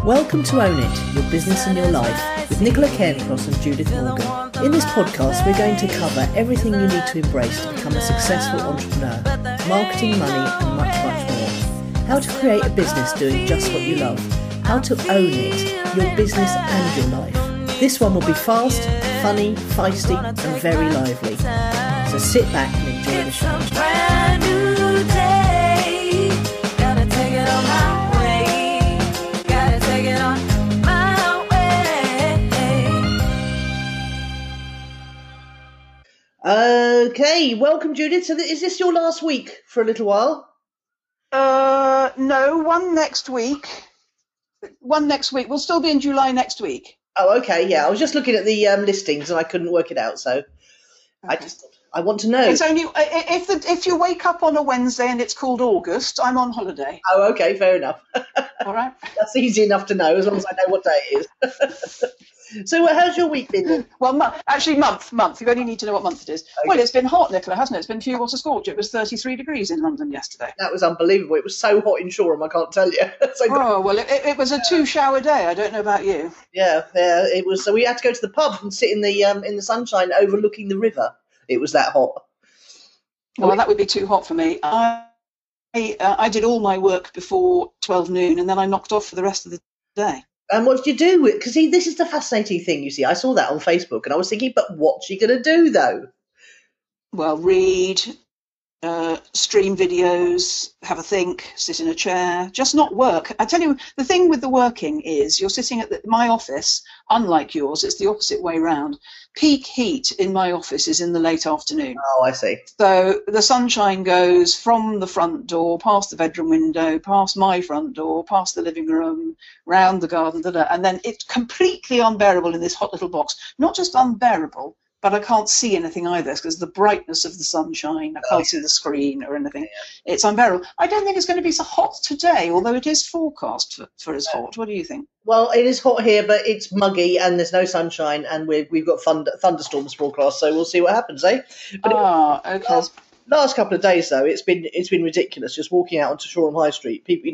Welcome to Own It, Your Business and Your Life, with Nicola Cairncross and Judith Morgan. In this podcast, we're going to cover everything you need to embrace to become a successful entrepreneur, marketing, money, and much, much more. How to create a business doing just what you love. How to own it, your business and your life. This one will be fast, funny, feisty, and very lively. So sit back and enjoy the show. Okay, welcome Judith. So is this your last week for a little while? No, one next week. We'll still be in July next week. Oh, okay, yeah. I was just looking at the listings and I couldn't work it out, so okay. I want to know. It's only if you wake up on a Wednesday and it's called August, I'm on holiday. Oh, okay, fair enough. All right. That's easy enough to know as long as I know what day it is. So how's your week been then? Well, month. You only need to know what month it is. Okay. Well, it's been hot, Nicola, hasn't it? It's been pure water scorch. It was 33 degrees in London yesterday. That was unbelievable. It was so hot in Shoreham, I can't tell you. It was a 2-shower day. I don't know about you. Yeah, it was. So we had to go to the pub and sit in the sunshine overlooking the river. It was that hot. Well, that would be too hot for me. I did all my work before 12 noon and then I knocked off for the rest of the day. And what did you do? Because this is the fascinating thing, you see. I saw that on Facebook and I was thinking, but what's she going to do, though? Well, read, stream videos, have a think, sit in a chair, just not work. I tell you, the thing with the working is you're sitting at my office, unlike yours, it's the opposite way round. Peak heat in my office is in the late afternoon. Oh, I see. So the sunshine goes from the front door, past the bedroom window, past my front door, past the living room, round the garden, and then it's completely unbearable in this hot little box. Not just unbearable, but I can't see anything either because the brightness of the sunshine, I can't see the screen or anything. Yeah. It's unbearable. I don't think it's going to be so hot today, although it is forecast for as hot. What do you think? Well, it is hot here, but it's muggy and there's no sunshine and we've got thunderstorms forecast, so we'll see what happens, eh? But okay. Last couple of days, though, it's been ridiculous just walking out onto Shoreham High Street. People,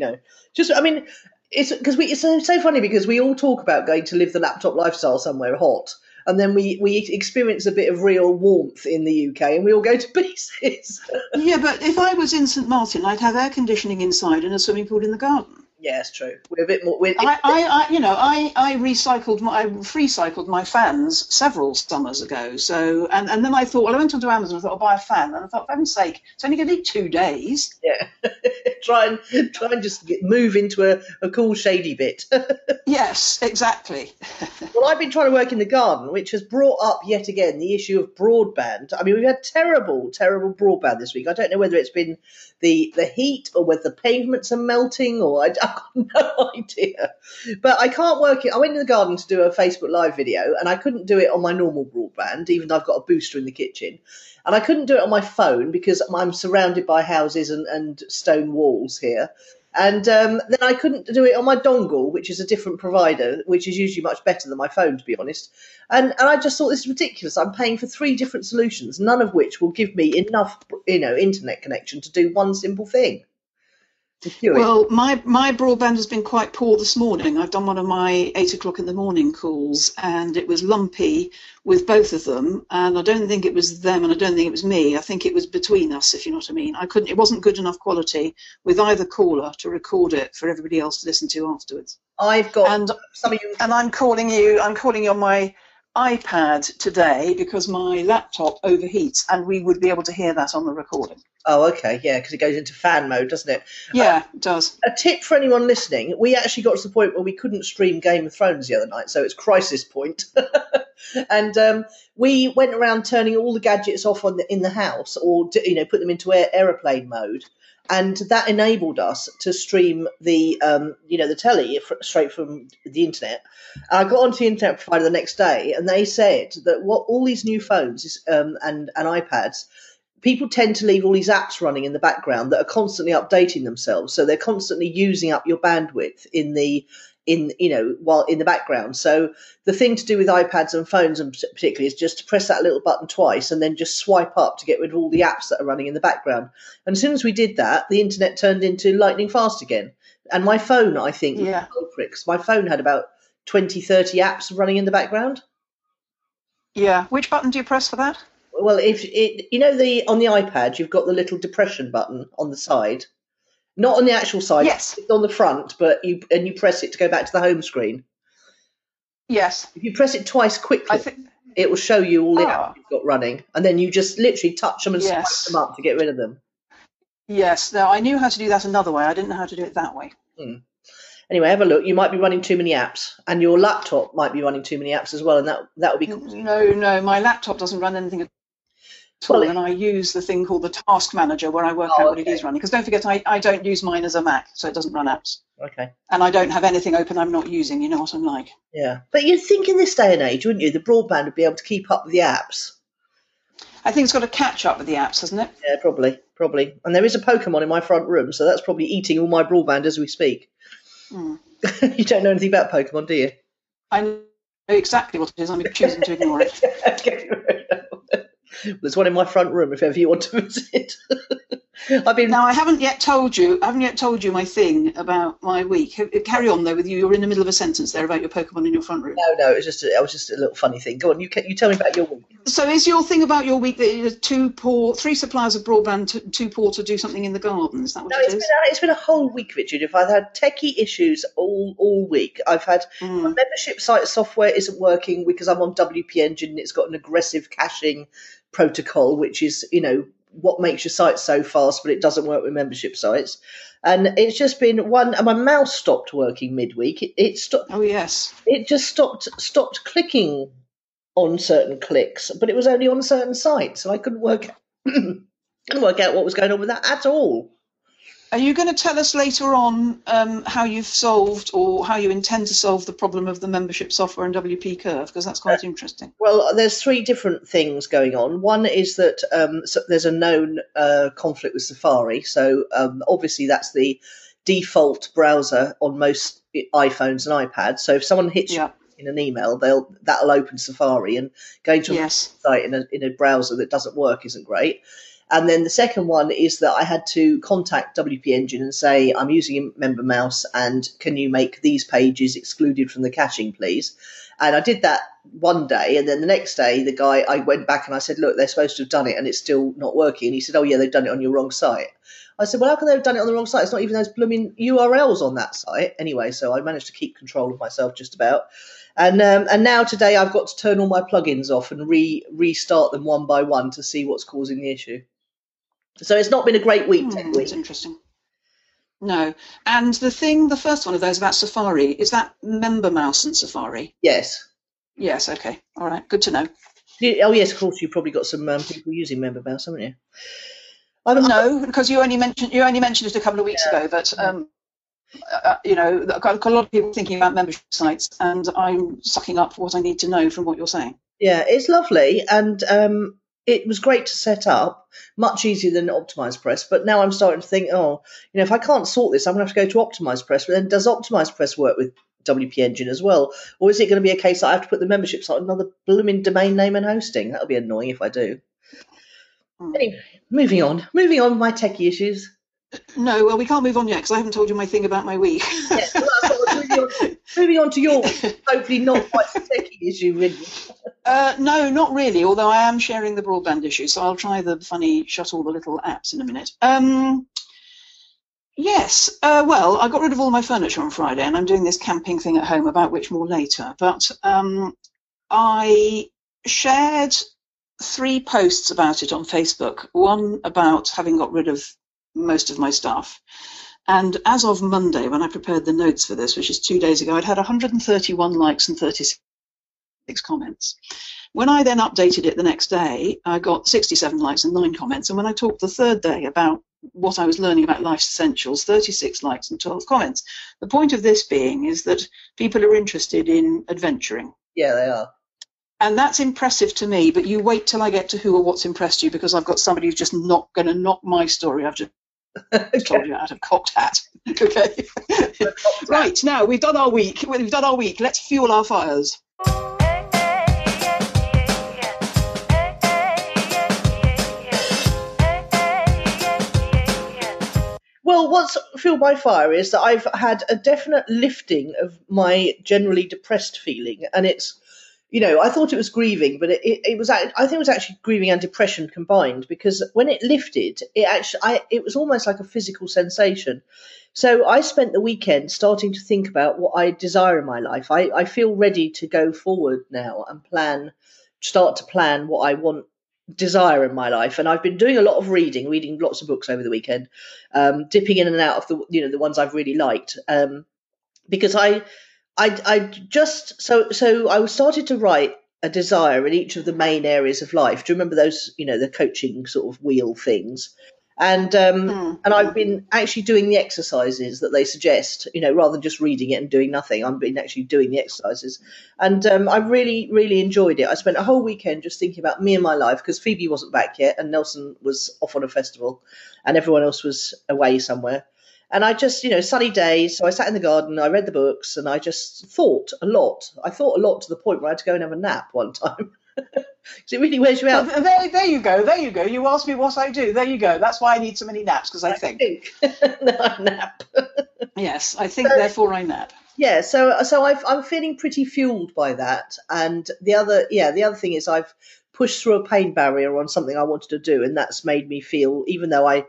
it's so funny because we all talk about going to live the laptop lifestyle somewhere hot. And then we experience a bit of real warmth in the UK and we all go to pieces. Yeah, but if I was in St Martin, I'd have air conditioning inside and a swimming pool in the garden. Yeah, it's true. We're a bit more. I free cycled my fans several summers ago. So and then I thought, I went onto Amazon and thought I'll buy a fan, and I thought, for heaven's sake, it's only going to take 2 days. Yeah, try and just move into a cool shady bit. Yes, exactly. Well, I've been trying to work in the garden, which has brought up yet again the issue of broadband. I mean, we've had terrible broadband this week. I don't know whether it's been the heat or whether the pavements are melting or I've got no idea. But I can't work it. I went in the garden to do a Facebook Live video and I couldn't do it on my normal broadband, even though I've got a booster in the kitchen. And I couldn't do it on my phone because I'm surrounded by houses and stone walls here. And then I couldn't do it on my dongle, which is a different provider, which is usually much better than my phone, to be honest. And I just thought, this is ridiculous. I'm paying for 3 different solutions, none of which will give me enough, internet connection to do one simple thing. Well, my broadband has been quite poor this morning. I've done one of my 8 o'clock in the morning calls and it was lumpy with both of them. And I don't think it was them and I don't think it was me. I think it was between us, if you know what I mean. It wasn't good enough quality with either caller to record it for everybody else to listen to afterwards. I've got some of you. And I'm calling you on my iPad today because my laptop overheats and we would be able to hear that on the recording. Oh, okay, yeah, because it goes into fan mode, doesn't it? Yeah, it does. A tip for anyone listening, we actually got to the point where we couldn't stream Game of Thrones the other night, so it's crisis point. And we went around turning all the gadgets off in the house or, put them into aeroplane mode. And that enabled us to stream the telly straight from the internet. I got onto the internet provider the next day, and they said that what all these new phones and iPads, people tend to leave all these apps running in the background that are constantly updating themselves, so they're constantly using up your bandwidth in the background. So the thing to do with iPads and phones, and particularly, is just to press that little button twice and then just swipe up to get rid of all the apps that are running in the background. And as soon as we did that, the internet turned into lightning fast again. And my phone, I think, was Yeah. the culprit, 'cause my phone had about 20, 30 apps running in the background. Yeah. Which button do you press for that? Well, if it, on the iPad, you've got the little depression button on the side, not on the actual side, Yes. it's on the front, but you press it to go back to the home screen. Yes. If you press it twice I quickly, think. it will show you all the apps Ah. you've got running, and then you just literally touch them and swipe Yes. them up to get rid of them. Yes. Now I knew how to do that another way. I didn't know how to do it that way. Anyway, have a look. You might be running too many apps, and your laptop might be running too many apps as well, and that would be causing. No, my laptop doesn't run anything at all, Well, and I use the thing called the Task Manager where I work out what it is running. Because don't forget, I don't use mine as a Mac, so it doesn't run apps. Okay. And I don't have anything open I'm not using. You know what I'm like. Yeah, but you'd think in this day and age, wouldn't you, the broadband would be able to keep up with the apps? I think it's got to catch up with the apps, hasn't it? Yeah, probably. And there is a Pokemon in my front room, so that's probably eating all my broadband as we speak. You don't know anything about Pokemon, do you? I know exactly what it is. I'm choosing to ignore it. Okay. There's one in my front room if ever you want to visit. Now I haven't yet told you my thing about my week. Carry on though with you. You're in the middle of a sentence there about your Pokemon in your front room. No, it was just a little funny thing. Go on, you tell me about your week. So is your thing about your week that you're three suppliers of broadband, too poor to do something in the garden? Is that what it is? It's been a whole week, Richard. I've had techie issues all week. I've had my membership site software isn't working because I'm on WP Engine and it's got an aggressive caching protocol, which is, what makes your site so fast, but it doesn't work with membership sites. And it's just been one, and my mouse stopped working midweek. It stopped. Oh yes. It just stopped clicking on certain clicks, but it was only on certain sites, and I couldn't work out what was going on with that at all. Are you going to tell us later on how you've solved or how you intend to solve the problem of the membership software and WP Curve? Because that's quite interesting. Well, there's three different things going on. One is that so there's a known conflict with Safari. So obviously that's the default browser on most iPhones and iPads. So if someone hits you in an email, that'll open Safari, and going to a site in a browser that doesn't work isn't great. And then the second one is that I had to contact WP Engine and say, I'm using a member mouse and can you make these pages excluded from the caching, please? And I did that one day. And then the next day, I went back and I said, look, they're supposed to have done it and it's still not working. And he said, oh, yeah, they've done it on your wrong site. I said, well, how can they have done it on the wrong site? It's not even those blooming URLs on that site. Anyway, so I managed to keep control of myself just about. And now today I've got to turn all my plugins off and restart them one by one to see what's causing the issue. So it's not been a great week. That's interesting. No. And the first one of those about Safari, is that member mouse and Safari? Yes. Yes, okay. All right, good to know. Oh, yes, of course, you've probably got some people using member mouse, haven't you? No, because you only mentioned it a couple of weeks ago, but I've got a lot of people thinking about membership sites, and I'm sucking up what I need to know from what you're saying. Yeah, it's lovely, and it was great to set up, much easier than OptimizePress. But now I'm starting to think, if I can't sort this, I'm going to have to go to OptimizePress. But then does OptimizePress work with WP Engine as well? Or is it going to be a case that I have to put the membership site on another blooming domain name and hosting? That'll be annoying if I do. Anyway, moving on with my techie issues. No, well, we can't move on yet because I haven't told you my thing about my week. Yes, well, that's what moving on to your week. Hopefully not quite a techie issue, really. No, not really, although I am sharing the broadband issue, so I'll try the funny shut all the little apps in a minute. Yes, well, I got rid of all my furniture on Friday, and I'm doing this camping thing at home, about which more later. But I shared 3 posts about it on Facebook, one about having got rid of most of my stuff. And as of Monday, when I prepared the notes for this, which is 2 days ago, I'd had 131 likes and 36 comments. When I then updated it the next day, I got 67 likes and 9 comments. And when I talked the third day about what I was learning about life's essentials, 36 likes and 12 comments. The point of this being is that people are interested in adventuring. Yeah, they are. And that's impressive to me, but you wait till I get to who or what's impressed you, because I've got somebody who's just not going to knock my story. I've just told you out of cocked hat. Okay. Right, now we've done our week. Let's fuel our fires. Well, what's fueled my fire is that I've had a definite lifting of my generally depressed feeling, and it's, I thought it was grieving, but it was. I think it was actually grieving and depression combined, because when it lifted, it was almost like a physical sensation. So I spent the weekend starting to think about what I desire in my life. I feel ready to go forward now and start to plan what I desire in my life. And I've been doing a lot of reading lots of books over the weekend, dipping in and out of the ones I've really liked, because I just so I started to write a desire in each of the main areas of life. Do you remember those, the coaching sort of wheel things? And I've been actually doing the exercises that they suggest, rather than just reading it and doing nothing. I've been actually doing the exercises, and I really, really enjoyed it. I spent a whole weekend just thinking about me and my life, because Phoebe wasn't back yet, and Nelson was off on a festival, and everyone else was away somewhere. And I just, sunny days. So I sat in the garden, I read the books, and I just thought a lot. I thought a lot to the point where I had to go and have a nap one time. Because it really wears you out. Well, there you go. There you go. You asked me what I do. There you go. That's why I need so many naps, because I think. No, I nap. Yes, I think, therefore I nap. Yeah, so I'm feeling pretty fueled by that. And the other thing is I've pushed through a pain barrier on something I wanted to do, and that's made me feel, even though I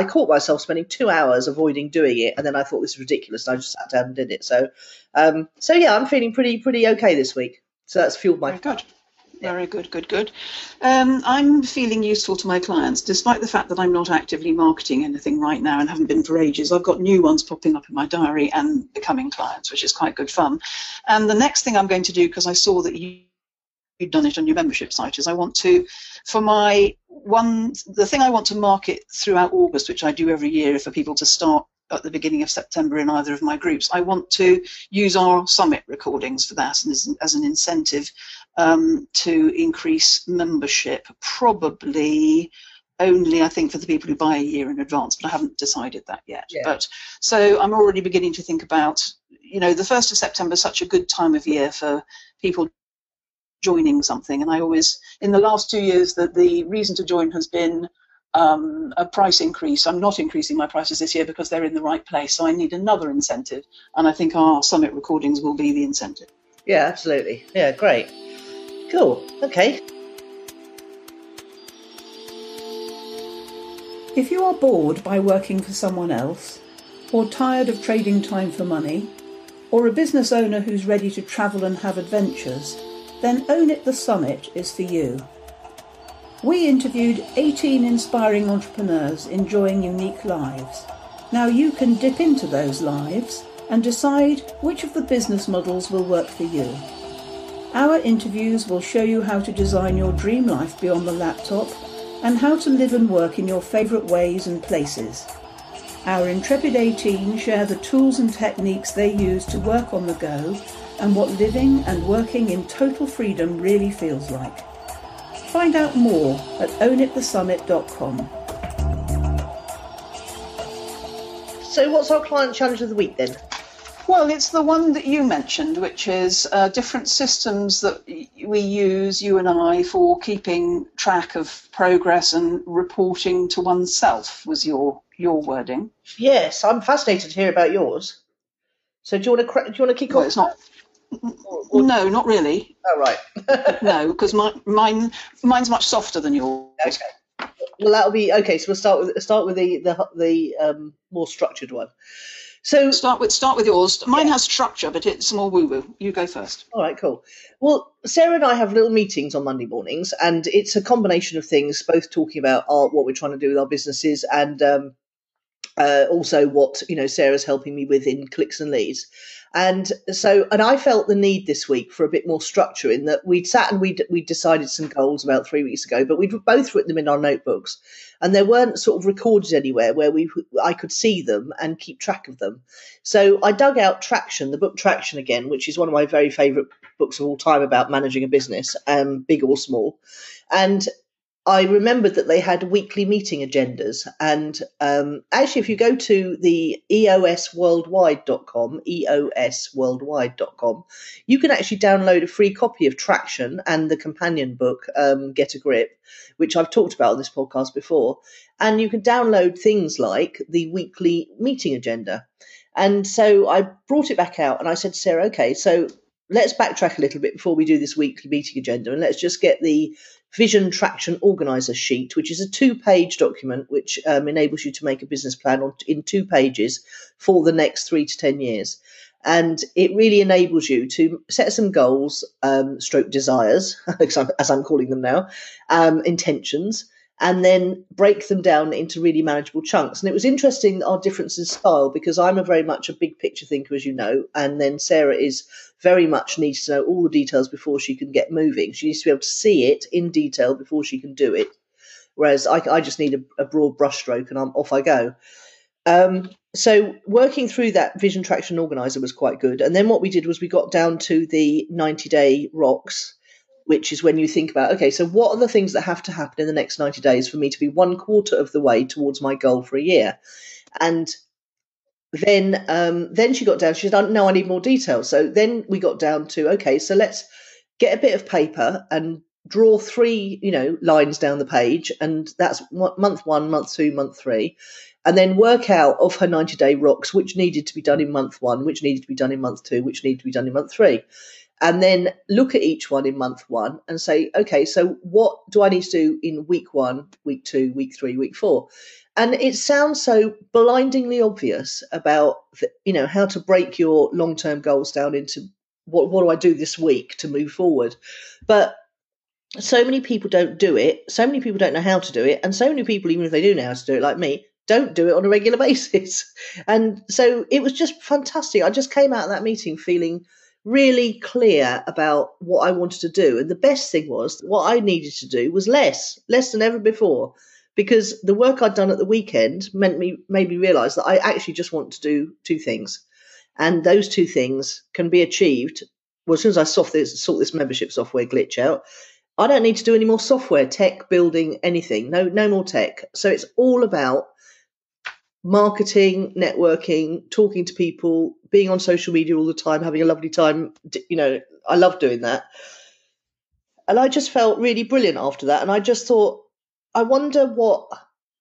caught myself spending 2 hours avoiding doing it, and then I thought this was ridiculous, and I just sat down and did it. So yeah, I'm feeling pretty okay this week. So that's fueled my. Very good. Very good, good. I'm feeling useful to my clients, despite the fact that I'm not actively marketing anything right now and haven't been for ages. I've got new ones popping up in my diary and becoming clients, which is quite good fun. And the next thing I'm going to do, because I saw that you'd done it on your membership site, is I want to, the thing I want to market throughout August, which I do every year for people to start at the beginning of September in either of my groups, I want to use our summit recordings for that as an incentive to increase membership, probably only, I think, for the people who buy a year in advance, but I haven't decided that yet. Yeah. But so I'm already beginning to think about, the 1st of September is such a good time of year for people joining something. And I always, in the last 2 years, that the reason to join has been a price increase. I'm not increasing my prices this year because they're in the right place, so I need another incentive, and I think our summit recordings will be the incentive. Yeah, absolutely. Yeah, great. Cool. Okay. If you are bored by working for someone else, or tired of trading time for money, or a business owner who's ready to travel and have adventures, then Own It the Summit is for you. We interviewed 18 inspiring entrepreneurs enjoying unique lives. Now you can dip into those lives and decide which of the business models will work for you. Our interviews will show you how to design your dream life beyond the laptop and how to live and work in your favourite ways and places. Our intrepid 18 share the tools and techniques they use to work on the go and what living and working in total freedom really feels like. Find out more at ownitthesummit.com. So what's our client challenge of the week then? Well, it's the one that you mentioned, which is different systems that we use, you and I, for keeping track of progress and reporting to oneself, was your wording. Yes, I'm fascinated to hear about yours. So do you want to kick off? It's not. No, not really. Oh, right. No, because mine's much softer than yours. Okay. Well, that'll be okay. So we'll start with the more structured one. So start with yours. Mine has structure, but it's more woo-woo. You go first. All right, cool. Well, Sarah and I have little meetings on Monday mornings, and it's a combination of things, both talking about what we're trying to do with our businesses, and also what Sarah's helping me with in clicks and leads. And I felt the need this week for a bit more structure, in that we'd sat and we'd decided some goals about 3 weeks ago, but we'd both written them in our notebooks, and they weren't sort of recorded anywhere where I could see them and keep track of them. So I dug out Traction, the book Traction again, which is one of my very favourite books of all time about managing a business, big or small. And I remembered that they had weekly meeting agendas. And actually, if you go to the eosworldwide.com, you can actually download a free copy of Traction and the companion book, Get a Grip, which I've talked about on this podcast before. And you can download things like the weekly meeting agenda. And so I brought it back out and I said to Sarah, okay, so let's backtrack a little bit before we do this weekly meeting agenda, and let's just get the Vision Traction Organizer sheet, which is a 2-page document which enables you to make a business plan in 2 pages for the next 3 to 10 years. And it really enables you to set some goals, stroke desires, as I'm calling them now, intentions, and then break them down into really manageable chunks. And it was interesting, our difference in style, because I'm very much a big picture thinker, as you know, and then Sarah is very much needs to know all the details before she can get moving. She needs to be able to see it in detail before she can do it, whereas I just need a broad brushstroke and off I go. So working through that Vision Traction Organizer was quite good. And then what we did was we got down to the 90-day rocks, which is when you think about, okay, so what are the things that have to happen in the next 90 days for me to be 1/4 of the way towards my goal for a year? And then she got down, she said, no, I need more detail. So then we got down to, okay, so let's get a bit of paper and draw 3, lines down the page. And that's month 1, month 2, month 3. And then work out of her 90-day rocks, which needed to be done in month 1, which needed to be done in month 2, which needed to be done in month 3. And then look at each one in month 1 and say, okay, so what do I need to do in week 1, week 2, week 3, week 4? And it sounds so blindingly obvious about, how to break your long-term goals down into what do I do this week to move forward. But so many people don't do it. So many people don't know how to do it. And so many people, even if they do know how to do it, like me, don't do it on a regular basis. And so it was just fantastic. I just came out of that meeting feeling really clear about what I wanted to do. And the best thing was what I needed to do was less than ever before, because the work I'd done at the weekend made me realise that I actually just want to do 2 things. And those 2 things can be achieved. Well, as soon as I sort this membership software glitch out, I don't need to do any more software, tech, building, anything. No more tech. So it's all about marketing, networking, talking to people, being on social media all the time, having a lovely time. I love doing that. And I just felt really brilliant after that. And I just thought, I wonder what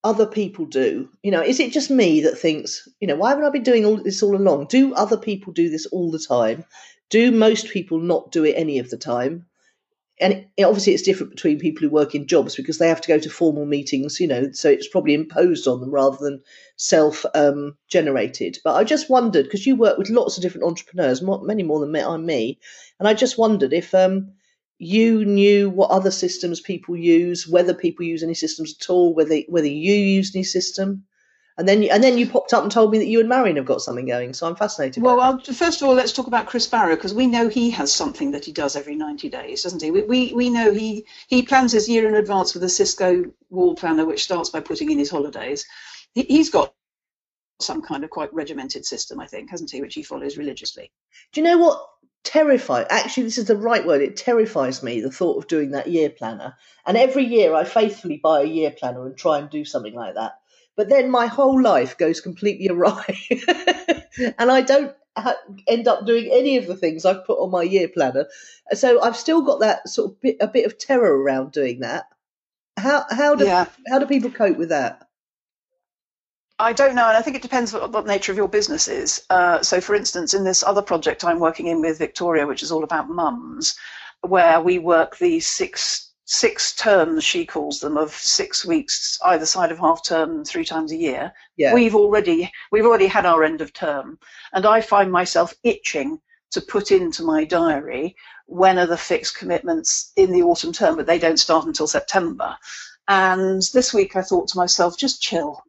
other people do. Is it just me that thinks, why haven't I been doing all this all along? Do other people do this all the time? Do most people not do it any of the time? And obviously it's different between people who work in jobs because they have to go to formal meetings, so it's probably imposed on them rather than self-generated. But I just wondered, because you work with lots of different entrepreneurs, many more than me, and I just wondered if you knew what other systems people use, whether people use any systems at all, whether you use any system. And then you popped up and told me that you and Marion have got something going. So I'm fascinated. Well, first of all, let's talk about Chris Barrow, because we know he has something that he does every 90 days, doesn't he? We know he plans his year in advance with a Cisco wall planner, which starts by putting in his holidays. He's got some kind of quite regimented system, I think, hasn't he, which he follows religiously. Do you know what actually, this is the right word, it terrifies me, the thought of doing that year planner. And every year I faithfully buy a year planner and try and do something like that. But then my whole life goes completely awry and I don't end up doing any of the things I've put on my year planner. So I've still got that sort of a bit of terror around doing that. How do people cope with that? I don't know, and I think it depends what the nature of your business is. So, for instance, in this other project I'm working in with Victoria, which is all about mums, where we work these six terms, she calls them, of 6 weeks either side of half term 3 times a year. Yeah. We've already had our end of term, and I find myself itching to put into my diary when are the fixed commitments in the autumn term, but they don't start until September. And this week I thought to myself, just chill,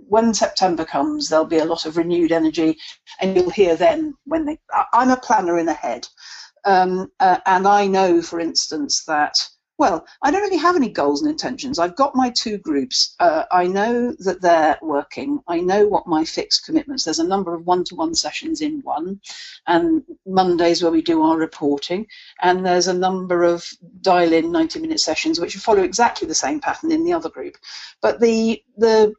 when September comes, there'll be a lot of renewed energy, and you'll hear then I'm a planner in the head. And I know, for instance, that Well, I don't really have any goals and intentions. I've got my two groups. I know that they're working. I know what my fixed commitments. There's a number of one-to-one sessions in one, and Mondays where we do our reporting. And there's a number of dial-in 90-minute sessions which follow exactly the same pattern in the other group. But the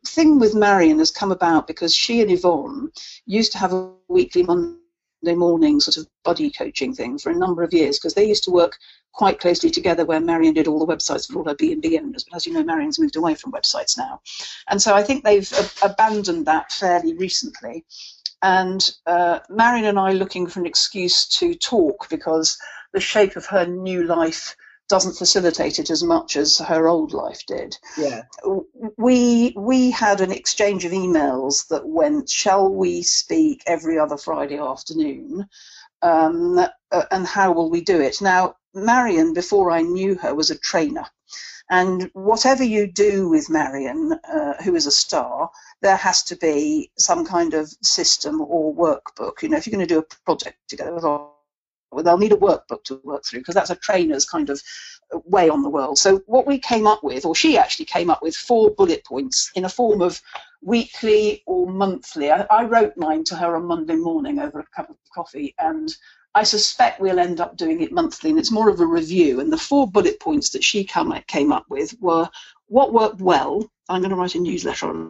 thing with Marion has come about because she and Yvonne used to have a weekly Monday morning sort of buddy coaching thing for a number of years, because they used to work quite closely together where Marion did all the websites for all her B&B owners. But as you know, Marion's moved away from websites now. And so I think they've abandoned that fairly recently. And Marion and I are looking for an excuse to talk because the shape of her new life doesn't facilitate it as much as her old life did. Yeah. We had an exchange of emails that went, shall we speak every other Friday afternoon? And how will we do it? Now, Marion, before I knew her, was a trainer. And whatever you do with Marion, who is a star, there has to be some kind of system or workbook. You know, if you're going to do a project together, well, they'll need a workbook to work through, because that's a trainer's kind of way on the world. So what we came up with, or she actually came up with, 4 bullet points in a form of weekly or monthly. I wrote mine to her on Monday morning over a cup of coffee, and I suspect we'll end up doing it monthly, and it's more of a review. And the 4 bullet points that she came up with were: what worked well. I'm going to write a newsletter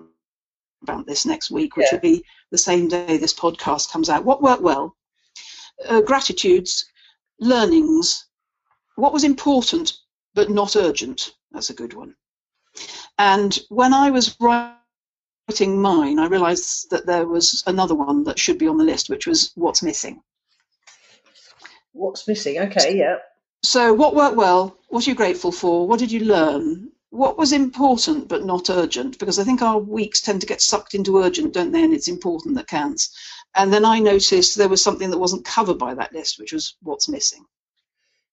about this next week, which will be the same day this podcast comes out. What worked well? Gratitudes, learnings, what was important but not urgent. That's a good one. And when I was writing mine, I realised that there was another one that should be on the list, which was what's missing. What's missing? Okay, yeah. So what worked well? What are you grateful for? What did you learn? What was important but not urgent? Because I think our weeks tend to get sucked into urgent, don't they? And it's important that counts. And then I noticed there was something that wasn't covered by that list, which was what's missing.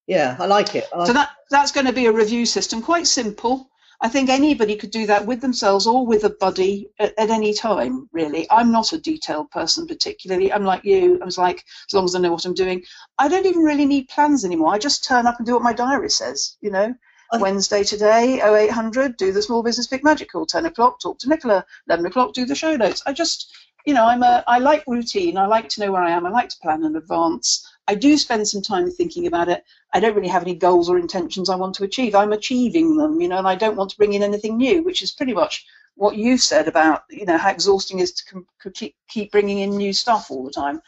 Yeah, I like it. So that's going to be a review system, quite simple. I think anybody could do that with themselves or with a buddy at any time, really. I'm not a detailed person particularly. I'm like you. I was like, as long as I know what I'm doing. I don't even really need plans anymore. I just turn up and do what my diary says, you know. Wednesday today, 0800, do the Small Business Big Magic call. 10 o'clock, talk to Nicola. 11 o'clock, do the show notes. I just, you know, I like routine. I like to know where I am. I like to plan in advance. I do spend some time thinking about it. I don't really have any goals or intentions I want to achieve. I'm achieving them, you know, and I don't want to bring in anything new, which is pretty much what you said about, you know, how exhausting it is to keep bringing in new stuff all the time.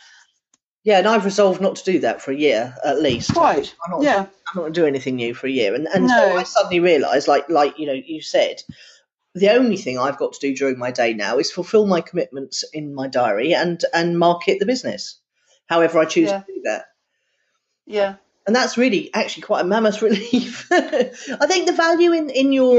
Yeah, and I've resolved not to do that for a year at least. Quite. I'm not going to do anything new for a year. And no. So I suddenly realised, like you know, you said, the only thing I've got to do during my day now is fulfil my commitments in my diary and market the business, however I choose to do that. Yeah. And that's really actually quite a mammoth relief. I think the value in your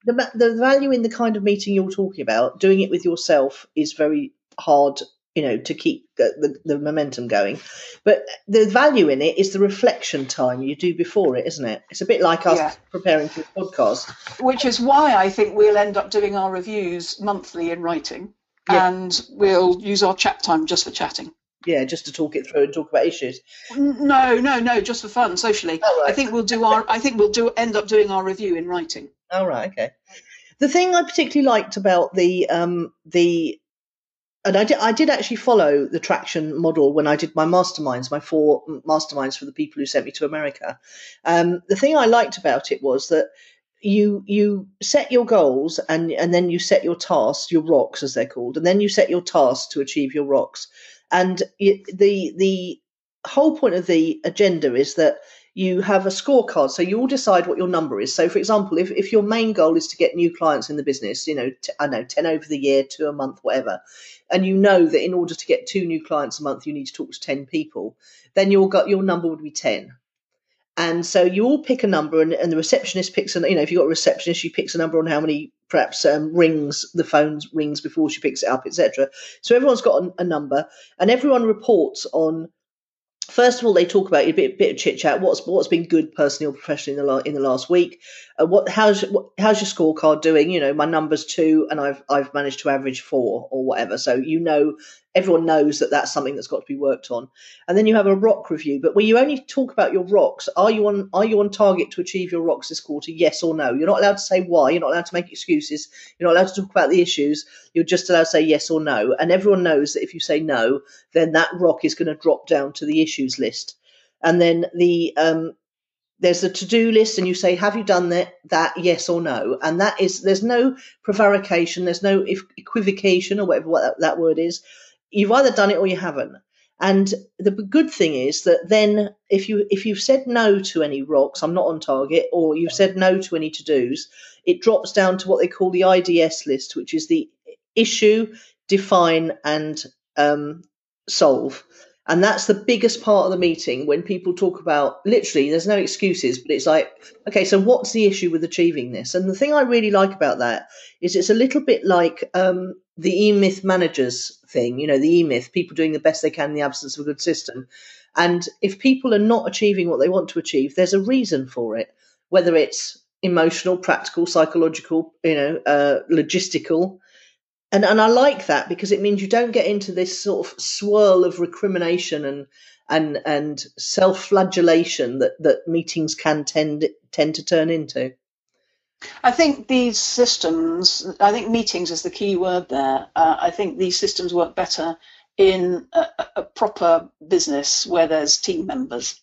the value in the kind of meeting you're talking about, doing it with yourself, is very hard, you know, to keep the momentum going. But the value in it is the reflection time you do before it, isn't it? It's a bit like us preparing for the podcast. Which is why I think we'll end up doing our reviews monthly in writing, and we'll use our chat time just for chatting. Yeah, just to talk it through and talk about issues. No, just for fun, socially. Oh, right. I think we'll end up doing our review in writing. Oh, right, okay. The thing I particularly liked about and I did actually follow the traction model when I did my masterminds, my 4 masterminds for the people who sent me to America. The thing I liked about it was that you set your goals and then you set your tasks, your rocks as they're called, and then you set your tasks to achieve your rocks. And the whole point of the agenda is that you have a scorecard, so you all decide what your number is. So, for example, if your main goal is to get new clients in the business, you know, 10 over the year, 2 a month, whatever, and you know that in order to get 2 new clients a month, you need to talk to 10 people, then your number would be 10. And so you all pick a number, and the receptionist picks, you know, if you've got a receptionist, she picks a number on how many perhaps rings the phone rings before she picks it up, etc. So everyone's got a number, and everyone reports on. First of all, they talk about a bit of chit chat. What's been good personally or professionally in the last week? How's your scorecard doing? You know, my number's 2, and I've managed to average 4 or whatever. So you know everyone knows that that's something that's got to be worked on. And then you have a rock review, but where you only talk about your rocks. Are you on target to achieve your rocks this quarter? Yes or no. You're not allowed to say why. You're not allowed to make excuses. You're not allowed to talk about the issues. You're just allowed to say yes or no. And everyone knows that if you say no, then that rock is going to drop down to the issues list. And then there's a to-do list, and you say, have you done that, yes or no? And there's no prevarication, there's no equivocation, or whatever that word is. You've either done it or you haven't. And the good thing is that then if you've said no to any rocks, I'm not on target, or you've said no to any to-dos, it drops down to what they call the IDS list, which is the issue, define, and solve. And that's the biggest part of the meeting, when people talk about, literally, there's no excuses, but it's like, okay, so what's the issue with achieving this? And the thing I really like about that is it's a little bit like the E-Myth managers thing, the E-Myth, people doing the best they can in the absence of a good system. And if people are not achieving what they want to achieve, there's a reason for it, whether it's emotional, practical, psychological, logistical. And I like that, because it means you don't get into this sort of swirl of recrimination and self-flagellation that meetings can tend to turn into. I think these systems, I think meetings is the key word there. I think these systems work better in a proper business where there's team members.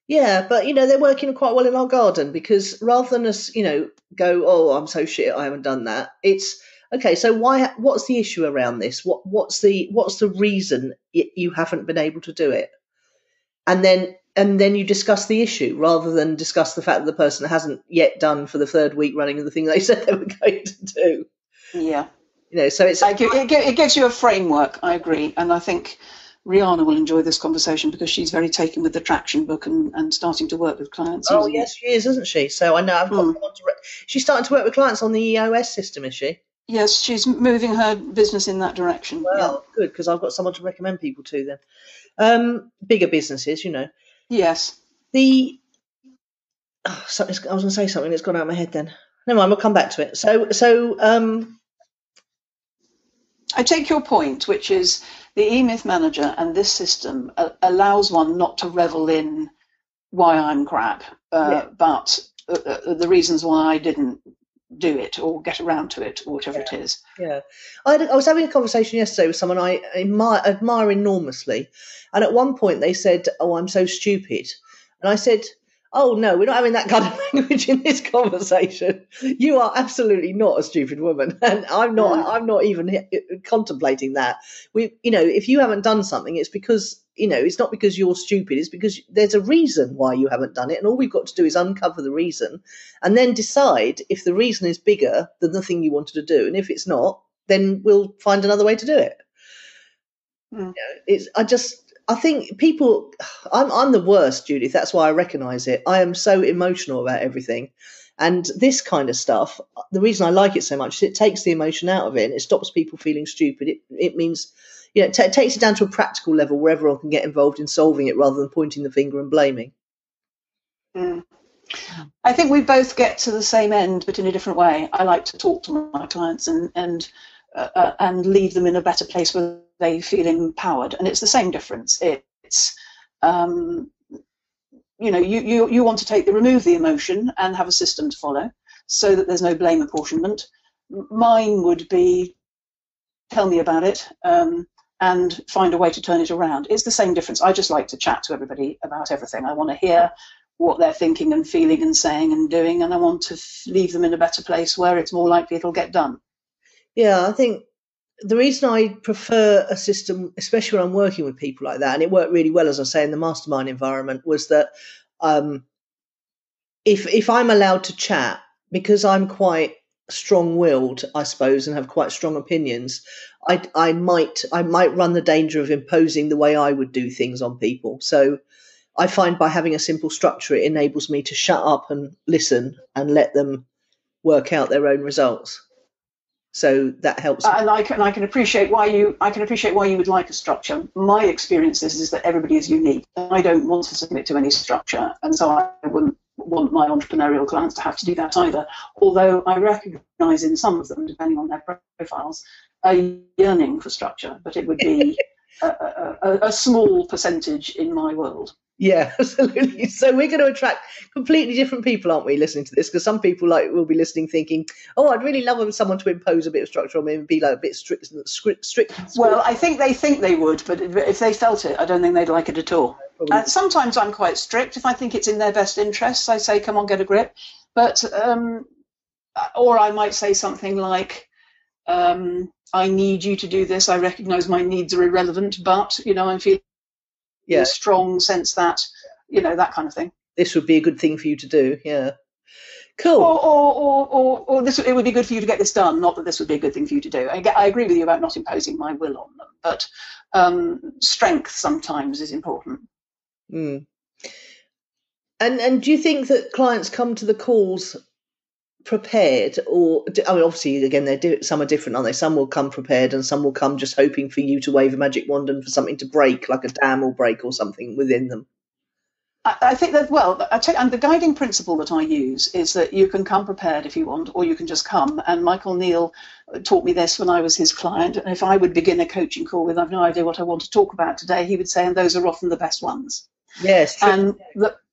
Yeah, but, they're working quite well in our garden, because rather than us, go, oh, I'm so shit, I haven't done that. It's, okay, so what's the issue around this? What's the reason you haven't been able to do it? And then you discuss the issue, rather than discuss the fact that the person hasn't yet done for the third week running of the thing they said they were going to do. Yeah. So it gives you a framework, I agree. And I think Rihanna will enjoy this conversation, because she's very taken with the traction book and starting to work with clients. Oh, yes, she is, isn't she? So I know I've got someone she's starting to work with clients on the EOS system, is she? Yes, she's moving her business in that direction. Well, good, because I've got someone to recommend people to then. Bigger businesses, Yes. I was going to say something that's gone out of my head then. Never mind, we'll come back to it. So I take your point, which is the E-Myth manager and this system allows one not to revel in why I'm crap, but the reasons why I didn't do it or get around to it or whatever it is. Yeah. I was having a conversation yesterday with someone I admire enormously. And at one point they said, oh, I'm so stupid. And I said, oh, no, we're not having that kind of language in this conversation. You are absolutely not a stupid woman. And I'm not even contemplating that. If you haven't done something, it's because, it's not because you're stupid. It's because there's a reason why you haven't done it. And all we've got to do is uncover the reason and then decide if the reason is bigger than the thing you wanted to do. And if it's not, then we'll find another way to do it. I think people, I'm the worst, Judith. That's why I recognise it. I am so emotional about everything. And this kind of stuff, the reason I like it so much is it takes the emotion out of it and it stops people feeling stupid. It means, it takes it down to a practical level where everyone can get involved in solving it rather than pointing the finger and blaming. I think we both get to the same end, but in a different way. I like to talk to my clients and leave them in a better place where they feel empowered, and it's the same difference. It's you want to remove the emotion and have a system to follow so that there's no blame apportionment. Mine would be tell me about it and find a way to turn it around. It's the same difference. I just like to chat to everybody about everything. I want to hear what they're thinking and feeling and saying and doing, and I want to leave them in a better place where it's more likely it'll get done. Yeah, I think the reason I prefer a system, especially when I'm working with people like that, and it worked really well, as I say, in the mastermind environment, was that if I'm allowed to chat, because I'm quite strong-willed, I suppose, and have quite strong opinions, I might run the danger of imposing the way I would do things on people. So I find by having a simple structure, it enables me to shut up and listen and let them work out their own results. So that helps. And I can appreciate why you would like a structure. My experience is that everybody is unique. I don't want to submit to any structure, and so I wouldn't want my entrepreneurial clients to have to do that either, although I recognise in some of them, depending on their profiles, a yearning for structure, but it would be a small percentage in my world. Yeah, absolutely. So we're going to attract completely different people, aren't we, listening to this? Because some people will be listening thinking, oh, I'd really love someone to impose a bit of structure on me and be like a bit strict. Well, I think they would, but if they felt it, I don't think they'd like it at all. Sometimes I'm quite strict. If I think it's in their best interests, I say, come on, get a grip. But, or I might say something like, I need you to do this. I recognise my needs are irrelevant, but, I'm feeling a strong sense that, that kind of thing. This would be a good thing for you to do, yeah. Cool. Or this, it would be good for you to get this done, not that this would be a good thing for you to do. I agree with you about not imposing my will on them, but strength sometimes is important. Mm. And do you think that clients come to the calls prepared, or obviously again some are different, aren't they? Some will come prepared and some will come just hoping for you to wave a magic wand and for something to break, like a dam will break or something within them? I think that, and the guiding principle that I use is that you can come prepared if you want, or you can just come. And Michael Neal taught me this when I was his client. And if I would begin a coaching call with, I've no idea what I want to talk about today, he would say, and those are often the best ones. Yes. True. And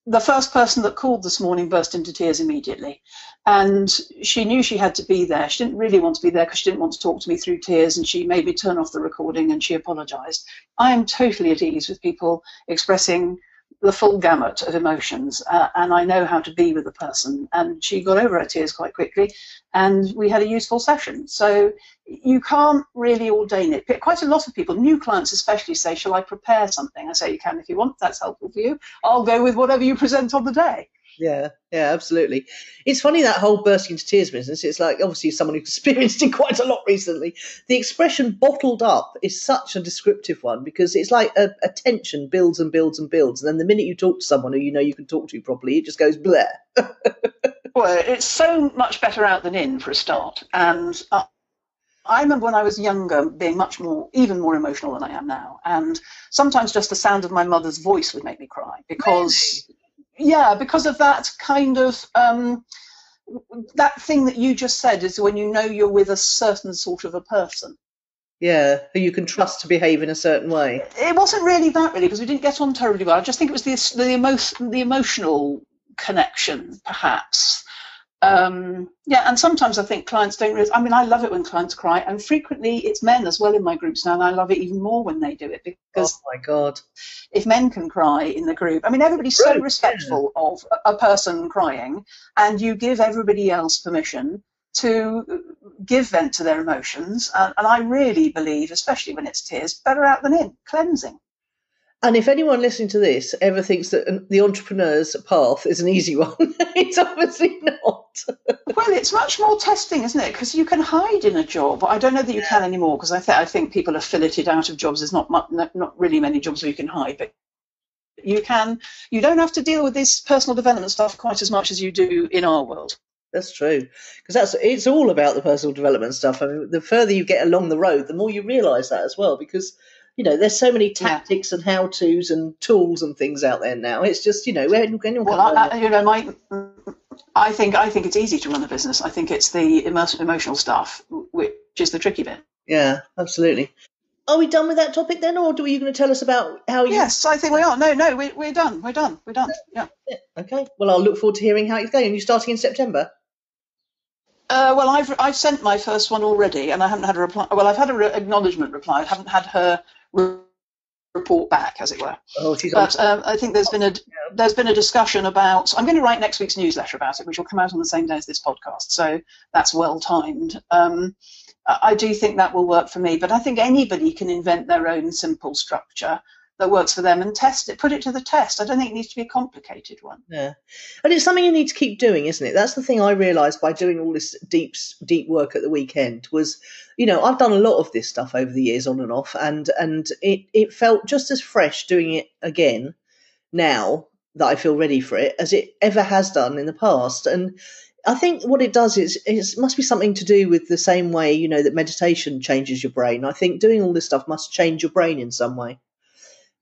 the first person that called this morning burst into tears immediately. And she knew she had to be there. She didn't really want to be there because she didn't want to talk to me through tears, and she made me turn off the recording and she apologised. I am totally at ease with people expressing the full gamut of emotions, and I know how to be with the person. And she got over her tears quite quickly, and we had a useful session. So you can't really ordain it. Quite a lot of people, new clients especially, say, shall I prepare something? I say, you can if you want. That's helpful for you. I'll go with whatever you present on the day. Yeah, absolutely. It's funny, that whole bursting into tears business. It's like, obviously, someone who's experienced it quite a lot recently. The expression bottled up is such a descriptive one, because it's like a tension builds and builds and builds. And then the minute you talk to someone who you can talk to properly, it just goes bleh. Well, it's so much better out than in, for a start. And I remember when I was younger being even more emotional than I am now. And sometimes just the sound of my mother's voice would make me cry, because... Really? Yeah, because of that kind of, that thing that you just said, is when you know you're with a certain sort of a person. Yeah, who you can trust to behave in a certain way. It wasn't really that, because we didn't get on terribly well. I just think it was the emotional connection, perhaps. And sometimes I think clients don't really, I love it when clients cry, and frequently it's men as well in my groups now, and I love it even more when they do it, because oh my God, if men can cry in the group, everybody's so respectful of a person crying, and you give everybody else permission to give vent to their emotions, and I really believe, especially when it's tears, better out than in, cleansing. And if anyone listening to this ever thinks that the entrepreneur's path is an easy one, it's obviously not. Well, it's much more testing, isn't it? Because you can hide in a job. I don't know that you can anymore, because I think people are filleted out of jobs. There's not really many jobs where you can hide, but you can. You don't have to deal with this personal development stuff quite as much as you do in our world. That's true, because it's all about the personal development stuff. The further you get along the road, the more you realise that as well, because there's so many tactics and how-tos and tools and things out there now. It's just, I think it's easy to run a business. I think it's the emotional stuff, which is the tricky bit. Yeah, absolutely. Are we done with that topic then, or are you going to tell us about how you... Yes, I think we are. No, we're done. We're done. Yeah. Okay. Well, I'll look forward to hearing how it's going. You're starting in September? Well, I've sent my first one already, and I haven't had a reply. Well, I've had an acknowledgement reply. I haven't had her report back, as it were. Oh, I think there's been a discussion about. I'm going to write next week's newsletter about it, which will come out on the same day as this podcast. So that's well timed. I do think that will work for me, but I think anybody can invent their own simple structure that works for them and test it, put it to the test. I don't think it needs to be a complicated one. Yeah. And it's something you need to keep doing, isn't it? That's the thing I realised by doing all this deep work at the weekend was, I've done a lot of this stuff over the years on and off, and it felt just as fresh doing it again now that I feel ready for it as it ever has done in the past. And I think what it does is it must be something to do with the same way, that meditation changes your brain. I think doing all this stuff must change your brain in some way.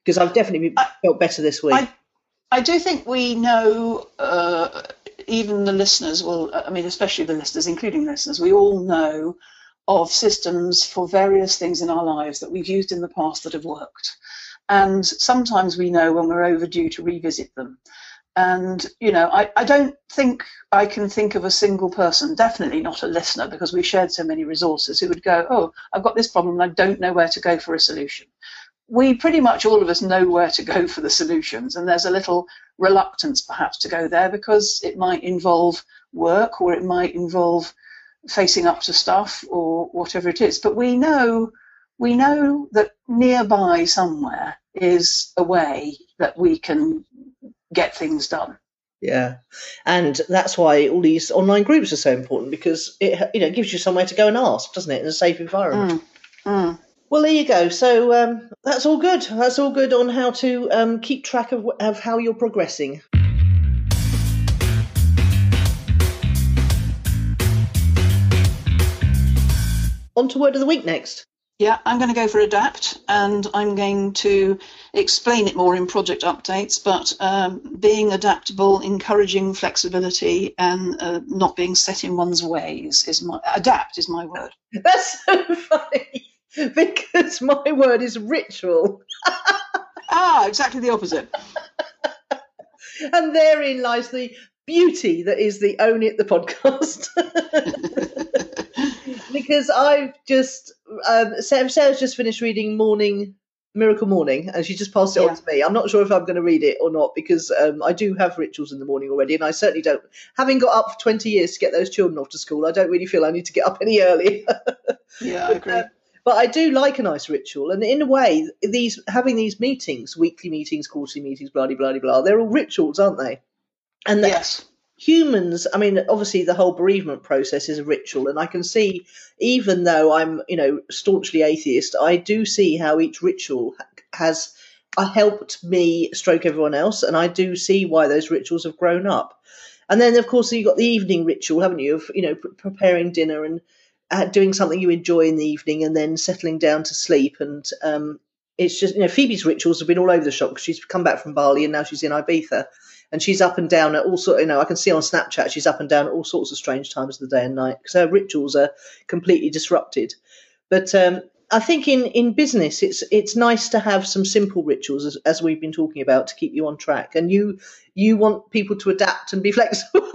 Because I've definitely felt better this week. I do think we know, even the listeners will, I mean, especially the listeners, including listeners, we all know of systems for various things in our lives that we've used in the past that have worked. And sometimes we know when we're overdue to revisit them. And, you know, I don't think I can think of a single person, definitely not a listener, because we've shared so many resources, who would go, oh, I've got this problem and I don't know where to go for a solution. We pretty much all of us know where to go for the solutions, and there's a little reluctance perhaps to go there because it might involve work, or it might involve facing up to stuff, or whatever it is. But we know that nearby somewhere is a way that we can get things done. Yeah, and that's why all these online groups are so important, because it, you know, gives you somewhere to go and ask, doesn't it, in a safe environment. Well, there you go. So that's all good. That's all good on how to keep track of how you're progressing. On to word of the week next. Yeah, I'm going to go for adapt, and I'm going to explain it more in project updates, but being adaptable, encouraging flexibility, and not being set in one's ways adapt is my word. That's so funny, because my word is ritual. Exactly the opposite. And therein lies the beauty that is the Own It, the podcast. Because I've just, Sarah's just finished reading Miracle Morning, and she just passed it on to me. I'm not sure if I'm going to read it or not, because I do have rituals in the morning already, and I certainly don't, having got up for 20 years to get those children off to school, I don't really feel I need to get up any earlier. Yeah, I agree. But I do like a nice ritual, and in a way, having these meetings, weekly meetings, quarterly meetings, blah, blah, blah, blah, they're all rituals, aren't they? And yes. Humans, I mean, obviously the whole bereavement process is a ritual, and I can see, even though I'm, you know, staunchly atheist, I do see how each ritual has helped me stroke everyone else, and I do see why those rituals have grown up. And then, of course, you've got the evening ritual, haven't you, of, you know, preparing dinner and doing something you enjoy in the evening, and then settling down to sleep. And it's just, you know, Phoebe's rituals have been all over the shop, because she's come back from Bali and now she's in Ibiza. And she's up and down at all sorts, you know, I can see on Snapchat she's up and down at all sorts of strange times of the day and night, because her rituals are completely disrupted. But I think in business, it's nice to have some simple rituals, as we've been talking about, to keep you on track. And you want people to adapt and be flexible.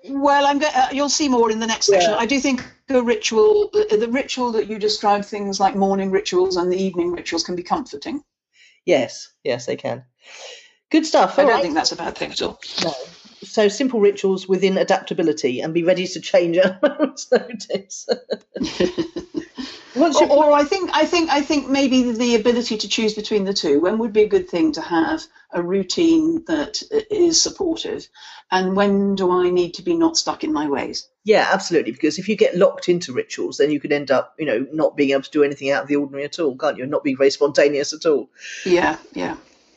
Well, you'll see more in the next section. I do think the ritual that you described, things like morning rituals and the evening rituals, can be comforting. Yes, they can. Good stuff. I don't think that's a bad thing at all. No. So simple rituals within adaptability, and be ready to change at a moment's notice. Or I think maybe the ability to choose between the two. When would be a good thing to have a routine that is supportive, and when do I need to be not stuck in my ways? Yeah, absolutely. Because if you get locked into rituals, then you could end up, you know, not being able to do anything out of the ordinary at all, can't you? And not being very spontaneous at all. Yeah.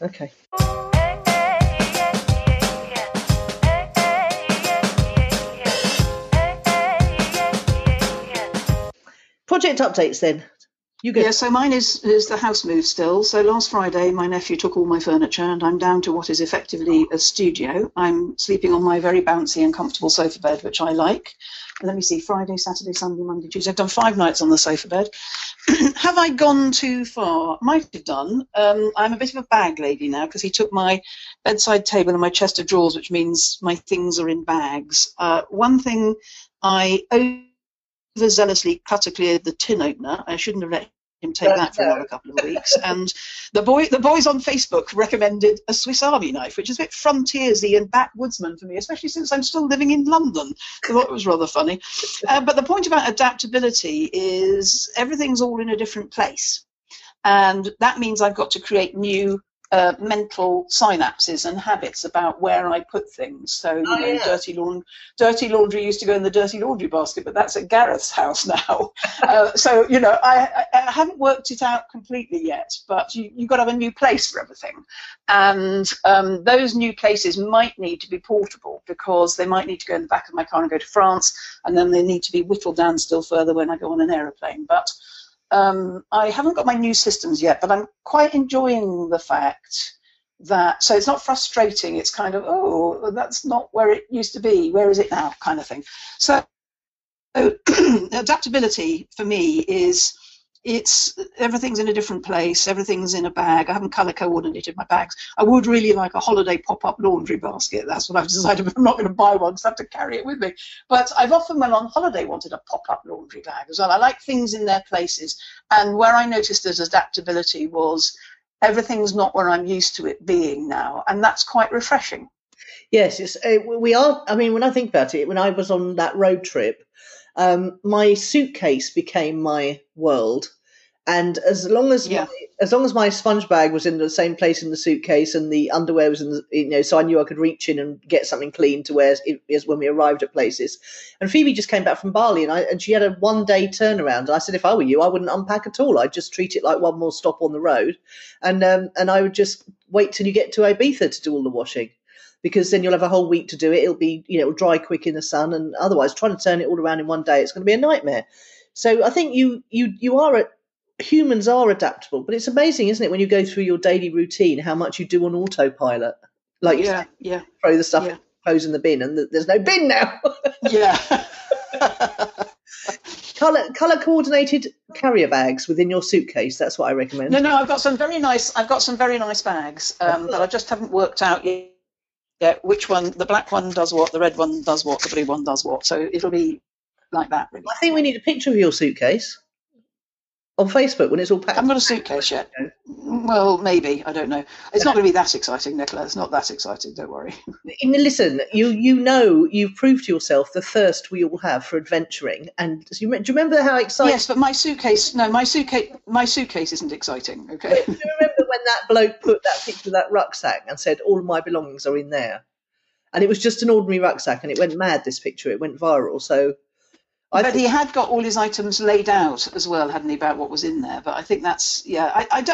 Okay. Project updates then. You go. Yeah, so mine is the house move still. So last Friday, my nephew took all my furniture, and I'm down to what is effectively a studio. I'm sleeping on my very bouncy and comfortable sofa bed, which I like. And let me see, Friday, Saturday, Sunday, Monday, Tuesday. I've done 5 nights on the sofa bed. Have I gone too far? Might have done. I'm a bit of a bag lady now, because he took my bedside table and my chest of drawers, which means my things are in bags. One thing, I overzealously cleared the tin opener. I shouldn't have let him take that for another couple of weeks. And the boys on Facebook recommended a Swiss Army knife, which is a bit frontiersy and backwoodsman for me, especially since I'm still living in London. I thought it was rather funny. But the point about adaptability is everything's all in a different place. And that means I've got to create new mental synapses and habits about where I put things. So, dirty laundry used to go in the dirty laundry basket, but that's at Gareth's house now. So, you know, I haven't worked it out completely yet, but you've got to have a new place for everything. And those new places might need to be portable, because they might need to go in the back of my car and go to France, and then they need to be whittled down still further when I go on an aeroplane. But I haven't got my new systems yet, but I'm quite enjoying the fact that, so it's not frustrating, it's kind of, oh, that's not where it used to be, where is it now, kind of thing. So adaptability for me is, it's everything's in a different place, everything's in a bag. I haven't colour coordinated my bags. I would really like a holiday pop-up laundry basket. That's what I've decided, but I'm not going to buy one because I have to carry it with me. But I've often, when on holiday, wanted a pop-up laundry bag as well. I like things in their places. And where I noticed there's adaptability was everything's not where I'm used to it being now. And that's quite refreshing. Yes, it's, we are. I mean, when I think about it, when I was on that road trip, my suitcase became my world. And as long as my sponge bag was in the same place in the suitcase, and the underwear was in the, so I knew I could reach in and get something clean to wear as when we arrived at places. And Phoebe just came back from Bali, and she had a 1-day turnaround. And I said, if I were you, I wouldn't unpack at all. I'd just treat it like one more stop on the road, and I would just wait till you get to Ibiza to do all the washing, because then you'll have a whole week to do it. It'll be, it'll dry quick in the sun, and otherwise trying to turn it all around in one day, it's going to be a nightmare. So I think humans are adaptable, but it's amazing, isn't it, when you go through your daily routine, how much you do on autopilot. Like you throw the stuff, clothes in the bin, and there's no bin now. Colour coordinated carrier bags within your suitcase. That's what I recommend. No, I've got some very nice bags, but I just haven't worked out yet which one. The black one does what, the red one does what, the blue one does what. So it'll be like that, really. I think we need a picture of your suitcase on Facebook when it's all packed. I haven't got a suitcase yet. Well, maybe. I don't know. It's not going to be that exciting, Nicola. It's not that exciting. Don't worry. Listen, you've proved to yourself the thirst we all have for adventuring. And do you remember how exciting? Yes, but my suitcase isn't exciting. Okay. Do you remember when that bloke put that picture of that rucksack and said, all of my belongings are in there? And it was just an ordinary rucksack, and it went mad, this picture. It went viral. So but he had got all his items laid out as well, hadn't he, about what was in there? But I think that's, I'm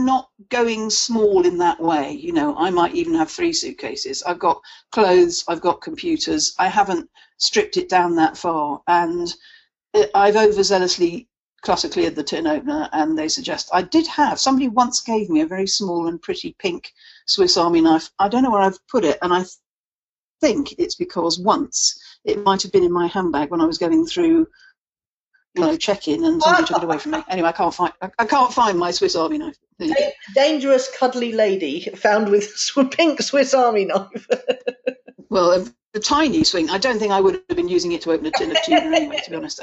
not going small in that way. I might even have 3 suitcases. I've got clothes, I've got computers. I haven't stripped it down that far. And I've overzealously clutter cleared the tin opener, and they suggest, somebody once gave me a very small and pretty pink Swiss Army knife. I don't know where I've put it, and I think it's because once it might have been in my handbag when I was going through, check-in, and somebody took it away from me. Anyway, I can't find my Swiss Army knife. Dangerous, cuddly lady found with pink Swiss Army knife. Well, a tiny swing. I don't think I would have been using it to open a tin of tuna anyway, to be honest.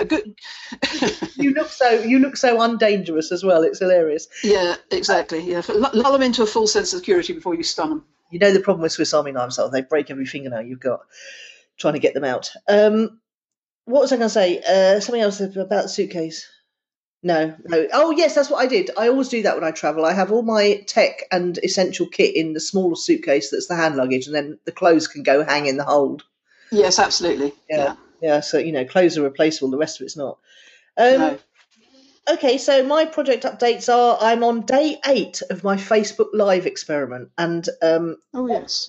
You look so undangerous as well. It's hilarious. Yeah, exactly. Yeah, lull them into a full sense of security before you stun them. The problem with Swiss Army knives are they break every fingernail you've got trying to get them out. What was I going to say? Something else about the suitcase. No. Oh, yes, that's what I did. I always do that when I travel. I have all my tech and essential kit in the smaller suitcase that's the hand luggage, and then the clothes can go hang in the hold. Yes, absolutely. Yeah. So, clothes are replaceable. The rest of it's not. No. Okay, so my project updates are I'm on day 8 of my Facebook Live experiment, and yes,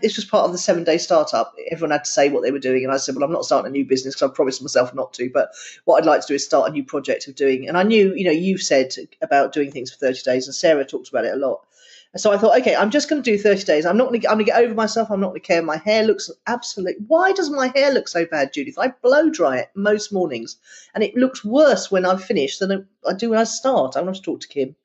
this was part of the 7-day startup. Everyone had to say what they were doing, and I said, well, I'm not starting a new business because I promised myself not to, but what I'd like to do is start a new project of doing. And I knew, you've said about doing things for 30 days, and Sarah talked about it a lot. So I thought, okay, I'm just going to do 30 days. I'm going to get over myself. I'm not going to care. My hair looks Why does my hair look so bad, Judith? I blow dry it most mornings, and it looks worse when I've finished than I do when I start. I want to talk to Kim.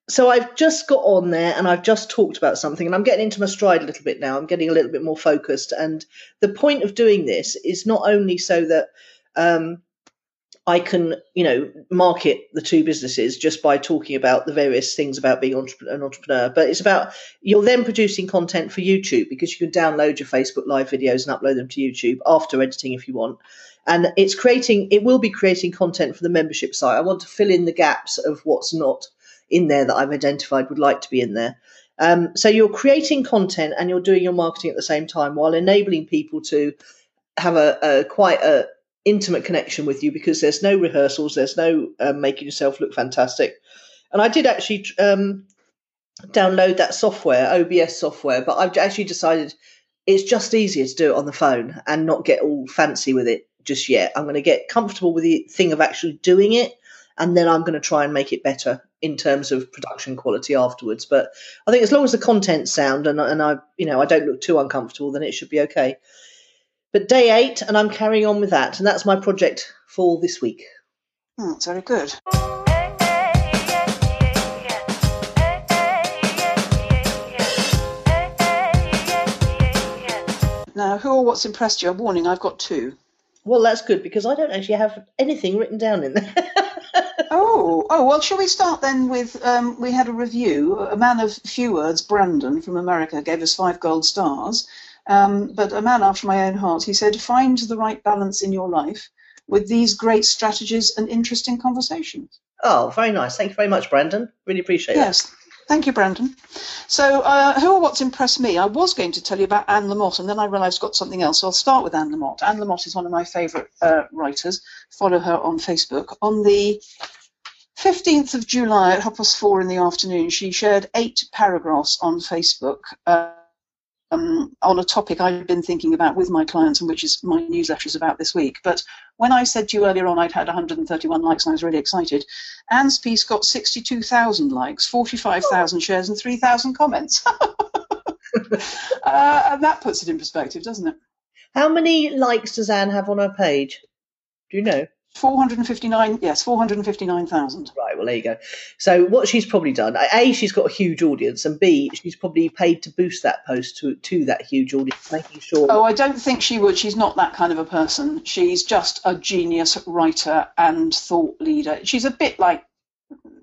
So I've just got on there, and I've just talked about something, and I'm getting into my stride a little bit now. I'm getting a little bit more focused. And the point of doing this is not only so that I can, market the 2 businesses just by talking about the various things about being an entrepreneur, but it's about you're then producing content for YouTube, because you can download your Facebook Live videos and upload them to YouTube after editing if you want. And it will be creating content for the membership site. I want to fill in the gaps of what's not in there that I've identified would like to be in there. So you're creating content and you're doing your marketing at the same time, while enabling people to have a quite intimate connection with you, because there's no rehearsals, there's no making yourself look fantastic. And I did actually download that software, OBS software, but I've actually decided it's just easier to do it on the phone and not get all fancy with it just yet. I'm going to get comfortable with the thing of actually doing it, and then I'm going to try and make it better in terms of production quality afterwards. But I think as long as the content's sound and I don't look too uncomfortable, then it should be okay. But day 8, and I'm carrying on with that, and that's my project for this week. That's very good. Now, who or what's impressed you? A warning, I've got 2. Well, that's good, because I don't actually have anything written down in there. Oh, well, shall we start then with, we had a review. A man of few words, Brandon from America, gave us 5 gold stars. But a man after my own heart, he said, find the right balance in your life with these great strategies and interesting conversations. Oh, very nice. Thank you very much, Brandon. Really appreciate it. Yes. Thank you, Brandon. So who or what's impressed me? I was going to tell you about Anne Lamott, and then I realised I've got something else. So I'll start with Anne Lamott. Anne Lamott is one of my favourite writers. Follow her on Facebook. On the 15th of July at 4:30 in the afternoon, she shared 8 paragraphs on Facebook on a topic I've been thinking about with my clients, and which is my newsletter is about this week. But when I said to you earlier on I'd had 131 likes and I was really excited, Anne's piece got 62,000 likes, 45,000 shares and 3,000 comments. And that puts it in perspective, doesn't it? How many likes does Anne have on her page? Do you know? 459, yes, 459,000. Right, well, there you go. So what she's probably done, A, she's got a huge audience, and B, she's probably paid to boost that post to that huge audience, making sure... Oh, I don't think she would. She's not that kind of a person. She's just a genius writer and thought leader. She's a bit like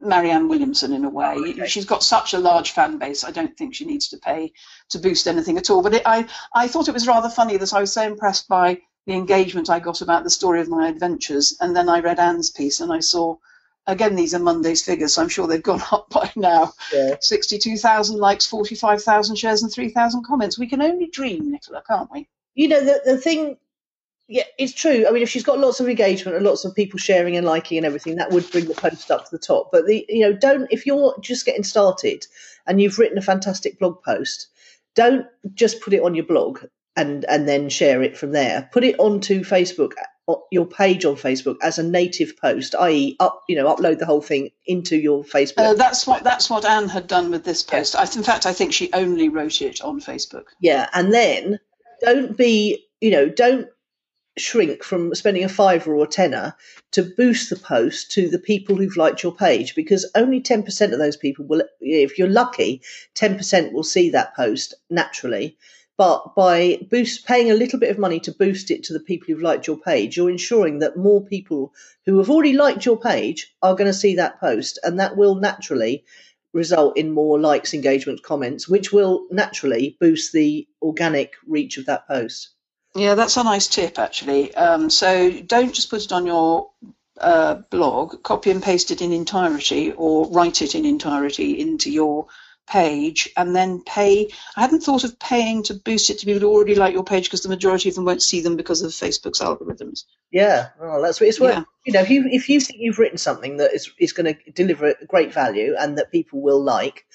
Marianne Williamson in a way. Okay. She's got such a large fan base. I don't think she needs to pay to boost anything at all. But I thought it was rather funny that I was so impressed by the engagement I got about the story of my adventures, and then I read Anne's piece and I saw, again, these are Monday's figures, so I'm sure they've gone up by now. Yeah. 62,000 likes, 45,000 shares and 3,000 comments. We can only dream, Nicola, can't we? You know, the thing, yeah, it's true. I mean, if she's got lots of engagement and lots of people sharing and liking and everything, that would bring the post up to the top. But if you're just getting started and you've written a fantastic blog post, don't just put it on your blog and then share it from there. Put it onto Facebook, your page on Facebook, as a native post, i.e., upload the whole thing into your Facebook. That's what Anne had done with this post. Yeah. In fact, I think she only wrote it on Facebook. Yeah, and then don't shrink from spending a £5 or a £10 to boost the post to the people who've liked your page, because only 10% of those people will, if you're lucky, 10% will see that post naturally. But by paying a little bit of money to boost it to the people who've liked your page, you're ensuring that more people who have already liked your page are going to see that post, and that will naturally result in more likes, engagements, comments, which will naturally boost the organic reach of that post. Yeah, that's a nice tip, actually. So don't just put it on your blog, copy and paste it in entirety, or write it in entirety into your page, and then pay. I hadn't thought of paying to boost it to people who already like your page, because the majority of them won't see them because of Facebook's algorithms. Yeah, well, that's what it's worth. Yeah. If you think you've written something that is going to deliver great value and that people will like,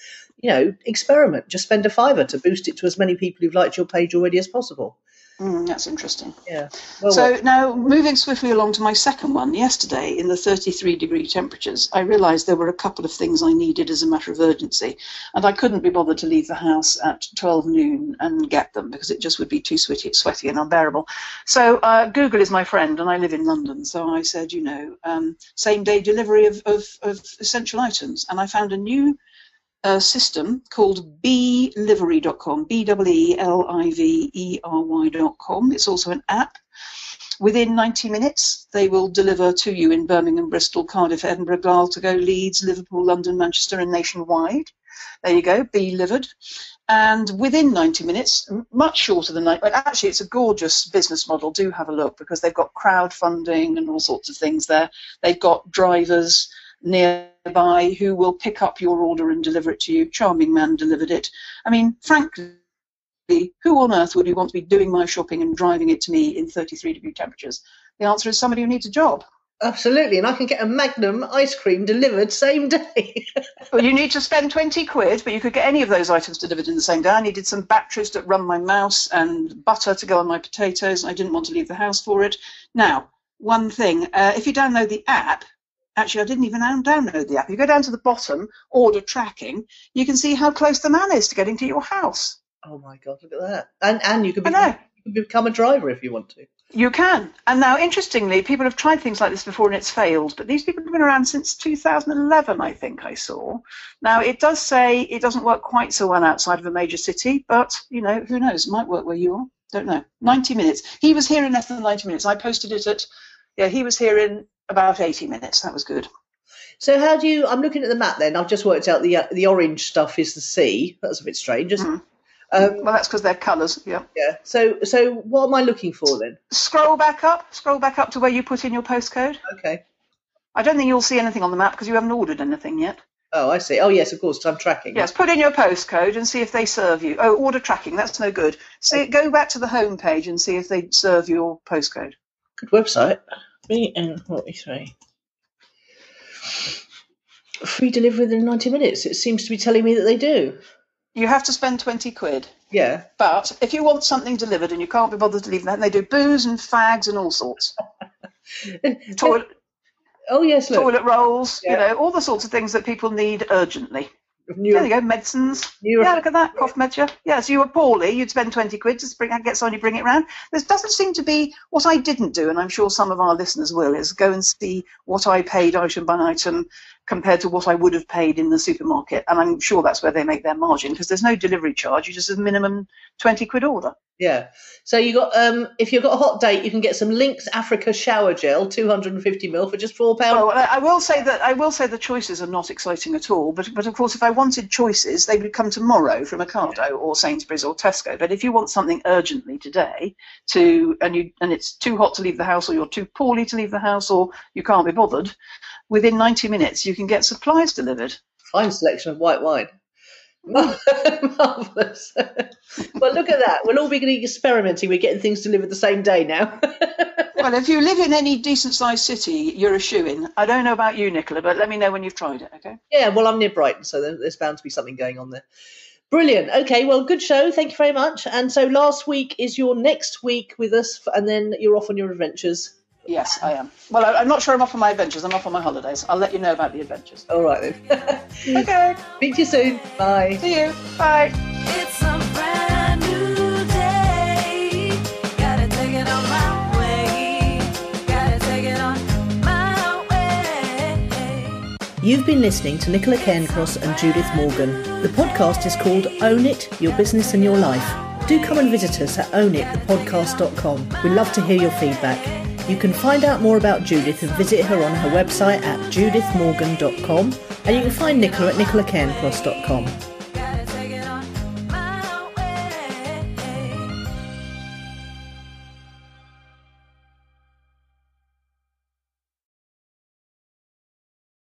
experiment. Just spend a £5 to boost it to as many people who've liked your page already as possible. That's interesting. Yeah. Now, moving swiftly along to my second one, yesterday in the 33-degree temperatures, I realised there were a couple of things I needed as a matter of urgency, and I couldn't be bothered to leave the house at 12 noon and get them, because it just would be too sweaty and unbearable. So Google is my friend, and I live in London, so I said, same-day delivery of essential items, and I found a new system called beelivery.com, BEELIVERY.com. It's also an app. Within 90 minutes, they will deliver to you in Birmingham, Bristol, Cardiff, Edinburgh, Glasgow, Leeds, Liverpool, London, Manchester, and nationwide. There you go, Be Livered. And within 90 minutes, much shorter than that, but actually it's a gorgeous business model. Do have a look, because they've got crowdfunding and all sorts of things there. They've got drivers nearby who will pick up your order and deliver it to you. Charming man delivered it. I mean, frankly, who on earth would want to be doing my shopping and driving it to me in 33-degree temperatures? The answer is somebody who needs a job. Absolutely, and I can get a Magnum ice cream delivered same day. Well, you need to spend 20 quid, but you could get any of those items delivered in the same day. I needed some batteries to run my mouse and butter to go on my potatoes. I didn't want to leave the house for it. Now, one thing, if you download the app, Actually, I didn't even download the app. You go down to the bottom, order tracking, you can see how close the man is to getting to your house. Oh my God, look at that. And you can become a driver if you want to. You can. And now, interestingly, people have tried things like this before and it's failed, but these people have been around since 2011, I think I saw. Now, it does say it doesn't work quite so well outside of a major city, but, who knows? It might work where you are. Don't know. 90 minutes. He was here in less than 90 minutes. I posted it he was here in about 80 minutes. That was good. So I'm looking at the map then. I've just worked out the orange stuff is the sea. That's a bit strange, isn't it? Well, that's because they're colours, yeah. Yeah. So what am I looking for then? Scroll back up to where you put in your postcode. Okay. I don't think you'll see anything on the map because you haven't ordered anything yet. Oh, I see. Oh, yes, of course, I'm tracking. Yes, put in your postcode and see if they serve you. Oh, order tracking, that's no good. Go back to the home page and see if they serve your postcode. Good website. BN43. Free delivery within 90 minutes. It seems to be telling me that they do. You have to spend 20 quid. Yeah. But if you want something delivered and you can't be bothered to leave that, they do booze and fags and all sorts. Toilet rolls, all the sorts of things that people need urgently. There you go, medicines. Look at that, cough medicine. Yeah, so you were poorly, you'd spend 20 quid to get someone, you bring it round. There doesn't seem to be, what I didn't do, and I'm sure some of our listeners will, is go and see what I paid item by item compared to what I would have paid in the supermarket. And I'm sure that's where they make their margin, because there's no delivery charge, you just have a minimum 20 quid order. Yeah. So you got if you've got a hot date, you can get some Lynx Africa shower gel, 250ml for just £4. Well, I will say the choices are not exciting at all. But of course, if I wanted choices, they would come tomorrow from Ocado or Sainsbury's or Tesco. But if you want something urgently today, and it's too hot to leave the house, or you're too poorly to leave the house, or you can't be bothered, within 90 minutes you can get supplies delivered. Fine selection of white wine. Marvellous. Well, look at that. We'll all be experimenting with getting things delivered the same day now. Well, if you live in any decent-sized city, you're a shoo-in. I don't know about you, Nicola, but let me know when you've tried it, okay? Yeah, well, I'm near Brighton, so there's bound to be something going on there. Brilliant. Okay, well, good show. Thank you very much. And so last week is your next week with us, and then you're off on your adventures. Yes, I am. Well, I'm not sure I'm off on my adventures. I'm off on my holidays. I'll let you know about the adventures. All right, then. Okay. Speak to you soon. Bye. See you. Bye. It's a brand new day. Gotta take it on my way. Gotta take it on my way. You've been listening to Nicola Cairncross and Judith Morgan. The podcast is called Own It, Your Business and Your Life. Do come and visit us at ownitthepodcast.com. We'd love to hear your feedback. You can find out more about Judith and visit her on her website at judithmorgan.com, and you can find Nicola at nicolacairncross.com.